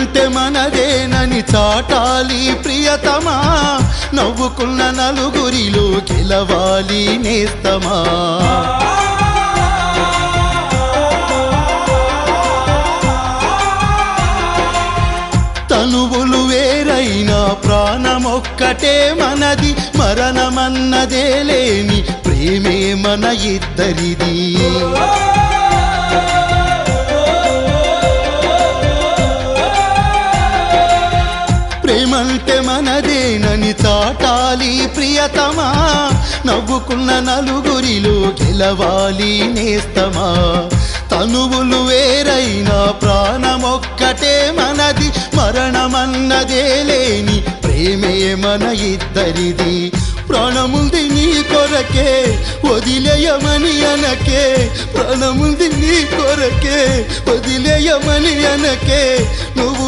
అంటే మనదేనని చాటాలి ప్రియతమా, నవ్వుకున్న నలుగురిలో గెలవాలి నేస్తమా. తనువులు వేరైనా ప్రాణమొక్కటే మనది, మరణమన్నదే లేని ప్రేమే మన ఇద్దరిది. ప్రేమంటే మనదేనని చాటాలి ప్రియతమా, నవ్వుకున్న నలుగురిలో గెలవాలి నేస్తమా. తనువులు వేరైనా ప్రాణమొక్కటే మనది, మరణమన్నదే లేని ప్రేమే మన ఇద్దరిది. ప్రాణముంది నీ కొరకే వదిలేయమని అనకే, ప్రాణముంది నీ కొరకే వదిలేయమని అనకే, నువ్వు